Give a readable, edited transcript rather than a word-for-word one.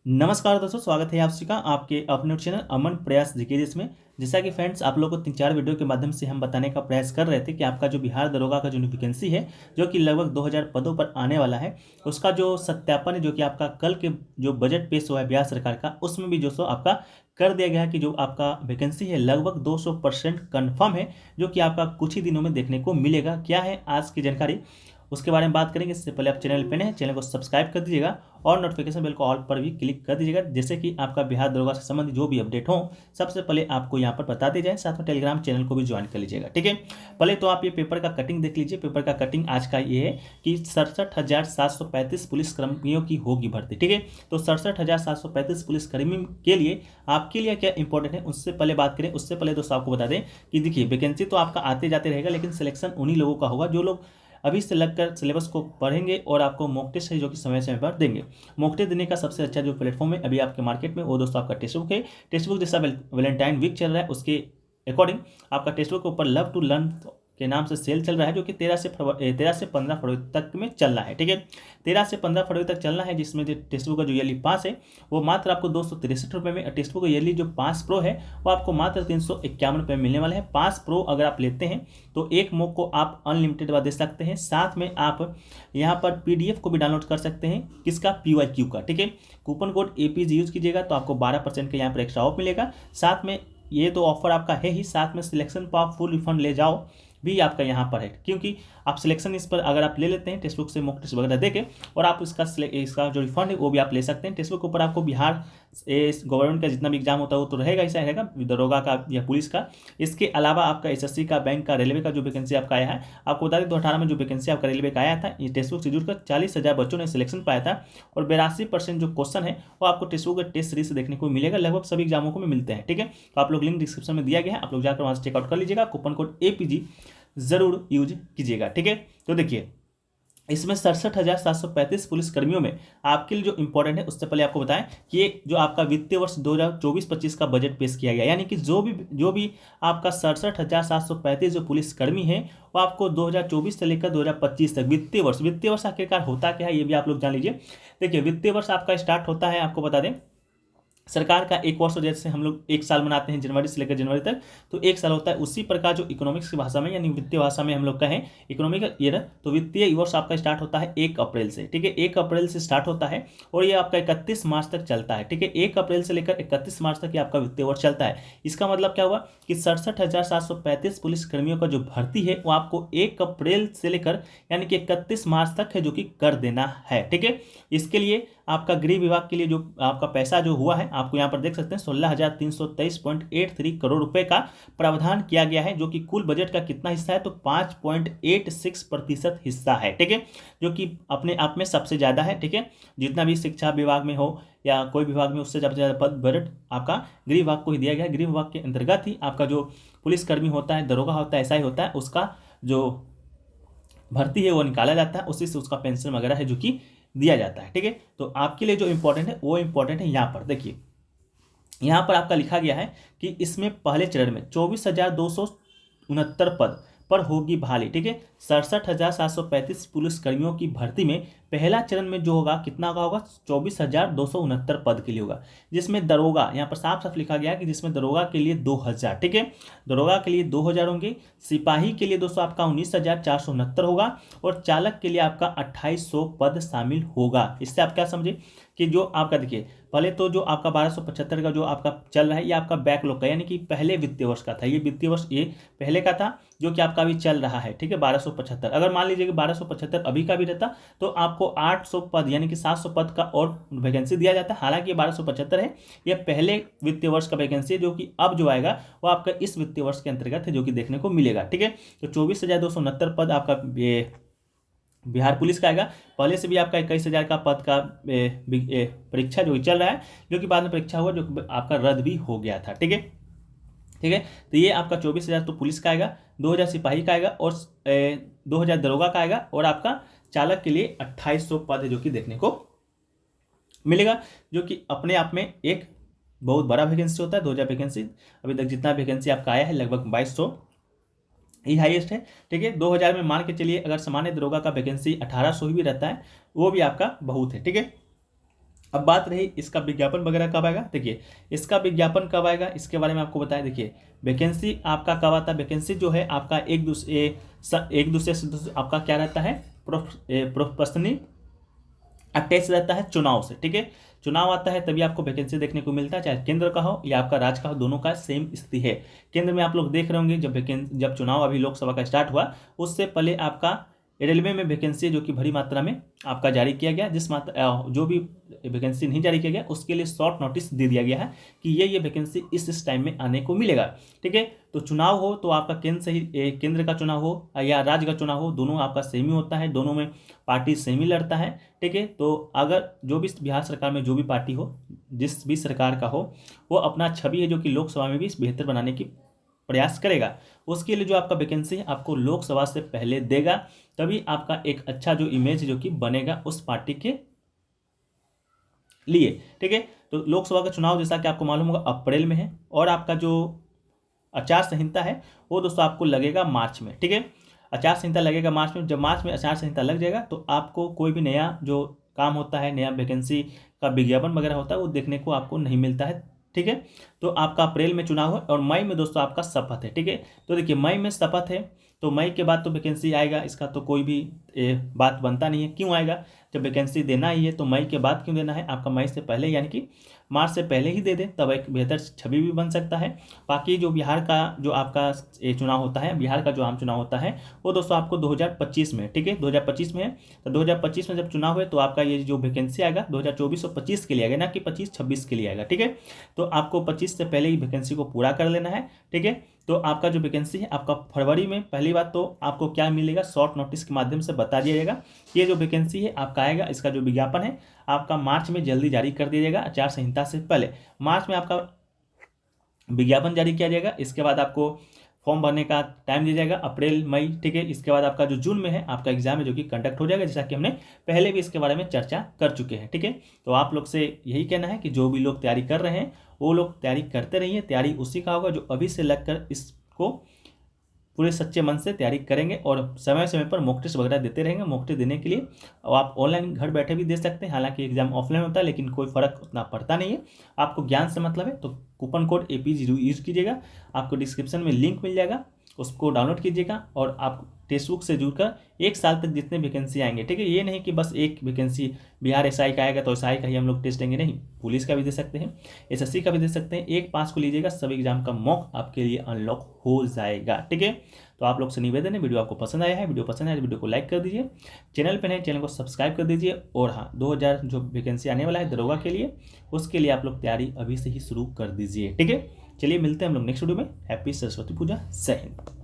नमस्कार दोस्तों, स्वागत है आप सभी का आपके अपने चैनल अमन प्रयास जीके जिसमें। जैसा कि फ्रेंड्स, आप लोगों को 3-4 वीडियो के माध्यम से हम बताने का प्रयास कर रहे थे कि आपका जो बिहार दरोगा का जो वैकेंसी है, जो कि लगभग 2000 पदों पर आने वाला है, उसका जो सत्यापन है, जो कि आपका कल के जो बजट पेश हुआ है बिहार सरकार का, उसमें भी जो सो आपका कर दिया गया है कि जो आपका वैकेंसी है लगभग 200% कन्फर्म है, जो कि आपका कुछ ही दिनों में देखने को मिलेगा। क्या है आज की जानकारी, उसके बारे में बात करेंगे। इससे पहले आप चैनल पे नए हैं, चैनल को सब्सक्राइब कर दीजिएगा और नोटिफिकेशन बेल को ऑल पर भी क्लिक कर दीजिएगा, जैसे कि आपका बिहार दरोगा से संबंधित जो भी अपडेट हो सबसे पहले आपको यहाँ पर बता दी जाए। साथ में टेलीग्राम चैनल को भी ज्वाइन कर लीजिएगा, ठीक है। पहले तो आप ये पेपर का कटिंग देख लीजिए। पेपर का कटिंग आज का ये है कि 67,735 पुलिस कर्मियों की होगी भर्ती, ठीक है। तो 67,735 पुलिस कर्मी के लिए आपके लिए क्या इंपॉर्टेंट है, उससे पहले बात करें। उससे पहले दोस्तों आपको बता दें कि देखिए, वैकेंसी तो आपका आते जाते रहेगा, लेकिन सिलेक्शन उन्हीं लोगों का होगा जो लोग अभी से लगकर सिलेबस को पढ़ेंगे और आपको मॉक टेस्ट है जो कि समय समय पर देंगे। मॉक टेस्ट देने का सबसे अच्छा जो प्लेटफॉर्म है अभी आपके मार्केट में, वो दोस्तों आपका टेक्स्ट बुक है। टेक्स्ट बुक जैसा वैलेंटाइन वीक चल रहा है, उसके अकॉर्डिंग आपका टेक्स्ट बुक के ऊपर लव टू लर्न के नाम से सेल चल रहा है, जो कि 13 से 15 फरवरी तक में चल रहा है, ठीक है। 13 से 15 फरवरी तक चलना है, जिसमें जो टेक्स्ट बुक का जो ईयरली पास है वो मात्र आपको 263 रुपये में। टेक्स्ट बुक का ईयरली जो पास प्रो है वो आपको मात्र 351 रुपये में मिलने वाला है। पास प्रो अगर आप लेते हैं तो एक मॉक को आप अनलिमिटेड बार दे सकते हैं। साथ में आप यहाँ पर PDF को भी डाउनलोड कर सकते हैं, किसका, PYQ का, ठीक है। कूपन कोड APG यूज कीजिएगा तो आपको 12% का यहाँ पर एक्स्ट्रा ऑफ मिलेगा। साथ में ये तो ऑफर आपका है ही, साथ में सिलेक्शन पर आप फुल रिफंड ले जाओ भी आपका यहाँ पर है, क्योंकि आप सिलेक्शन इस पर अगर आप ले लेते हैं टेक्स्ट बुक से मॉक टेस्ट वगैरह देके, और आप इसका जो रिफंड है वो भी आप ले सकते हैं। टेक्स्ट बुक के ऊपर आपको बिहार गवर्नमेंट का जितना भी एग्जाम होता है वो तो रहेगा, ऐसा रहेगा, दरोगा का या पुलिस का। इसके अलावा आपका SSC का, बैंक का, रेलवे का जो वैकेंसी आपका आया है, आपको बता दें 2018 में जो वैकेंसी आपका रेलवे का आया था, ये टेक्स्ट बुक से जुड़कर 40,000 बच्चों ने सिलेक्शन पाया था, और 82% जो क्वेश्चन है वो आपको टेक्स्ट बुक के टेस्ट सीरीज से देखने को मिलेगा। लगभग सभी एग्जामों को में मिलते हैं, ठीक है। तो आप लोग लिंक डिस्क्रिप्शन में दिया गया है, आप लोग जाकर वहाँ से चेकआउट कर लीजिएगा। कूपन कोड APG जरूर यूज कीजिएगा, ठीक है। तो देखिए, इसमें 67,735 पुलिस कर्मियों में आपके लिए जो इंपॉर्टेंट है, उससे पहले आपको बताएं कि ये जो आपका वित्तीय वर्ष 2024-25 का बजट पेश किया गया, यानी कि जो भी आपका 67,735 जो पुलिस कर्मी है वो आपको 2024 से लेकर 2025 तक वित्तीय वर्ष आखिरकार होता क्या है ये भी आप लोग जान लीजिए। देखिए, वित्तीय वर्ष आपका स्टार्ट होता है, आपको बता दें, सरकार का एक वर्ष, जैसे हम लोग एक साल मनाते हैं जनवरी से लेकर जनवरी तक, तो एक साल होता है। उसी प्रकार जो इकोनॉमिक्स की भाषा में यानी वित्तीय भाषा में हम लोग कहें इकोनॉमिकल ईयर, तो वित्तीय वर्ष आपका स्टार्ट होता है 1 अप्रैल से, ठीक है। 1 अप्रैल से स्टार्ट होता है और ये आपका 31 मार्च तक चलता है, ठीक है। 1 अप्रैल से लेकर 31 मार्च तक ये आपका वित्तीय वर्ष चलता है। इसका मतलब क्या हुआ कि 67,735 पुलिस कर्मियों का जो भर्ती है वो आपको 1 अप्रैल से लेकर यानी कि 31 मार्च तक है, जो कि कर देना है, ठीक है। इसके लिए आपका गृह विभाग के लिए जो आपका पैसा जो हुआ है, आपको यहाँ पर देख सकते हैं 16,323.83 करोड़ रुपए का प्रावधान किया गया है, जो कि कुल बजट का कितना हिस्सा है, तो 5.86% हिस्सा है, ठीक है, जो कि अपने आप में सबसे ज़्यादा है, ठीक है। जितना भी शिक्षा विभाग में हो या कोई विभाग में, उससे सबसे ज़्यादा बजट आपका गृह विभाग को ही दिया गया है। गृह विभाग के अंतर्गत ही आपका जो पुलिसकर्मी होता है, दरोगा होता है, ऐसा ही होता है, उसका जो भर्ती है वो निकाला जाता है, उसी से उसका पेंशन वगैरह है जो कि दिया जाता है, ठीक है। तो आपके लिए जो इंपॉर्टेंट है वो इंपॉर्टेंट है यहाँ पर देखिए, यहाँ पर आपका लिखा गया है कि इसमें पहले चरण में 24,269 पद पर होगी बहाली, ठीक है। 67,735 पुलिस कर्मियों की भर्ती में पहला चरण में जो होगा कितना होगा 24,269 पद के लिए होगा, जिसमें दरोगा, यहाँ पर साफ साफ लिखा गया है कि जिसमें दरोगा के लिए 2,000, ठीक है, दरोगा के लिए 2,000 होंगे। सिपाही के लिए दोस्तों आपका 19,469 होगा, और चालक के लिए आपका 2,800 पद शामिल होगा। इससे आप क्या समझे कि जो आपका देखिए, पहले तो जो आपका 1275 का जो आपका चल रहा है ये आपका बैकलॉग का, यानी कि पहले वित्तीय वर्ष का था, ये वित्तीय वर्ष ये पहले का था जो कि आपका अभी चल रहा है, ठीक है। 1275, अगर मान लीजिए कि 1275 अभी का भी रहता तो आपको 800 पद यानी कि 700 पद का और वैकेंसी दिया जाता है। हालांकि ये 1275 है, ये पहले वित्तीय वर्ष का वैकेंसी है, जो कि अब जो आएगा वो आपका इस वित्तीय वर्ष के अंतर्गत है, जो कि देखने को मिलेगा, ठीक है। तो 24,269 पद आपका ये बिहार पुलिस का आएगा। पहले से भी आपका 21,000 का पद का परीक्षा जो चल रहा है, जो कि बाद में परीक्षा हुआ, जो आपका रद्द भी हो गया था, ठीक है, ठीक है। तो ये आपका 24,000 तो पुलिस का आएगा, 2,000 सिपाही का आएगा, और 2,000 दरोगा का आएगा, और आपका चालक के लिए 2,800 पद है जो कि देखने को मिलेगा, जो कि अपने आप में एक बहुत बड़ा वैकेंसी होता है। 2,000 वैकेंसी, अभी तक जितना वैकेंसी आपका आया है लगभग 2,200 ही हाईएस्ट है, ठीक है। 2,000 में मान के चलिए अगर सामान्य दरोगा का वैकेंसी 1,800 ही भी रहता है, वो भी आपका बहुत है, ठीक है। अब बात रही इसका विज्ञापन वगैरह कब आएगा। देखिए इसका विज्ञापन कब आएगा इसके बारे में आपको बताएं। देखिए वैकेंसी आपका कब आता है, वैकेंसी जो है आपका एक दूसरे से आपका क्या रहता है, प्रोफेशनली अटैच रहता है चुनाव से। ठीक है, चुनाव आता है तभी आपको वैकेंसी देखने को मिलता है, चाहे केंद्र का हो या आपका राज्य का हो, दोनों का सेम स्थिति है। केंद्र में आप लोग देख रहे होंगे जब चुनाव अभी लोकसभा का स्टार्ट हुआ उससे पहले आपका रेलवे में वैकेंसी जो कि बड़ी मात्रा में आपका जारी किया गया, जो भी वैकेंसी नहीं जारी किया गया उसके लिए शॉर्ट नोटिस दे दिया गया है कि ये वैकेंसी इस टाइम में आने को मिलेगा। ठीक है, तो चुनाव हो तो आपका केंद्र का चुनाव हो या राज्य का चुनाव हो, दोनों आपका सेम ही होता है, दोनों में पार्टी सेम ही लड़ता है। ठीक है, तो अगर जो भी बिहार सरकार में जो भी पार्टी हो, जिस भी सरकार का हो, वो अपना छवि है जो कि लोकसभा में भी बेहतर बनाने की प्रयास करेगा। उसके लिए जो आपका वैकेंसी है आपको लोकसभा से पहले देगा, तभी आपका एक अच्छा जो इमेज जो कि बनेगा उस पार्टी के लिए। ठीक है, तो लोकसभा का चुनाव जैसा कि आपको मालूम होगा अप्रैल में है, और आपका जो आचार संहिता है वो दोस्तों आपको लगेगा मार्च में। ठीक है, आचार संहिता लगेगा मार्च में। जब मार्च में आचार संहिता लग जाएगा तो आपको कोई भी नया जो काम होता है, नया वैकेंसी का विज्ञापन वगैरह होता है वो देखने को आपको नहीं मिलता है। ठीक है, तो आपका अप्रैल में चुनाव है और मई में दोस्तों आपका शपथ है। ठीक है, तो देखिए मई में शपथ है तो मई के बाद तो वैकेंसी आएगा, इसका तो कोई भी बात बनता नहीं है। क्यों आएगा, जब वैकेंसी देना ही है तो मई के बाद क्यों देना है, आपका मई से पहले यानी कि मार्च से पहले ही दे दे, तब एक बेहतर छवि भी बन सकता है। बाकी जो बिहार का जो आपका चुनाव होता है, बिहार का जो आम चुनाव होता है वो दोस्तों आपको 2025 में, ठीक है 2025 में है, तो 2025 में जब चुनाव हुए तो आपका ये जो वैकेंसी आएगा 2024 और 25 के लिए आएगा, ना कि 25-26 के लिए आएगा। ठीक है, तो आपको 25 से पहले ही वैकेंसी को पूरा कर लेना है। ठीक है, तो आपका जो वैकेंसी है आपका फरवरी में, पहली बात तो आपको क्या मिलेगा, शॉर्ट नोटिस के माध्यम से बता दिया जाएगा। ये जो वैकेंसी है आपका आएगा, इसका जो विज्ञापन है आपका मार्च में जल्दी जारी कर दिया जाएगा, आचार संहिता से पहले मार्च में आपका विज्ञापन जारी किया जाएगा। इसके बाद आपको फॉर्म भरने का टाइम दिया जाएगा अप्रैल मई। ठीक है, इसके बाद आपका जो जून में है आपका एग्जाम है जो कि कंडक्ट हो जाएगा, जैसा कि हमने पहले भी इसके बारे में चर्चा कर चुके हैं। ठीक है, तो आप लोग से यही कहना है कि जो भी लोग तैयारी कर रहे हैं वो लोग तैयारी करते रहिए। तैयारी उसी का होगा जो अभी से लगकर इसको पूरे सच्चे मन से तैयारी करेंगे और समय समय पर मॉक टेस्ट वगैरह देते रहेंगे। मॉक टेस्ट देने के लिए आप ऑनलाइन घर बैठे भी दे सकते हैं, हालांकि एग्जाम ऑफलाइन होता है लेकिन कोई फर्क उतना पड़ता नहीं है। आपको ज्ञान से मतलब है तो कूपन कोड AP यूज़ कीजिएगा, आपको डिस्क्रिप्शन में लिंक मिल जाएगा, उसको डाउनलोड कीजिएगा और आप टेक्स्ट बुक से जुड़कर 1 साल तक जितने वैकेंसी आएंगे। ठीक है, ये नहीं कि बस एक वैकेंसी बिहार SI का आएगा तो SI का ही हम लोग टेस्ट देंगे, नहीं, पुलिस का भी दे सकते हैं, SSC का भी दे सकते हैं। 1-5 को लीजिएगा, सभी एग्जाम का मॉक आपके लिए अनलॉक हो जाएगा। ठीक है, तो आप लोग से निवेदन है, वीडियो आपको पसंद आया है, वीडियो पसंद आया तो वीडियो को लाइक कर दीजिए, चैनल पर नए चैनल को सब्सक्राइब कर दीजिए। और हाँ, 2000 जो वैकेंसी आने वाला है दरोगा के लिए, उसके लिए आप लोग तैयारी अभी से ही शुरू कर दीजिए। ठीक है, चलिए मिलते हैं हम लोग नेक्स्ट वीडियो में। हैप्पी सरस्वती पूजा, जय हिंद।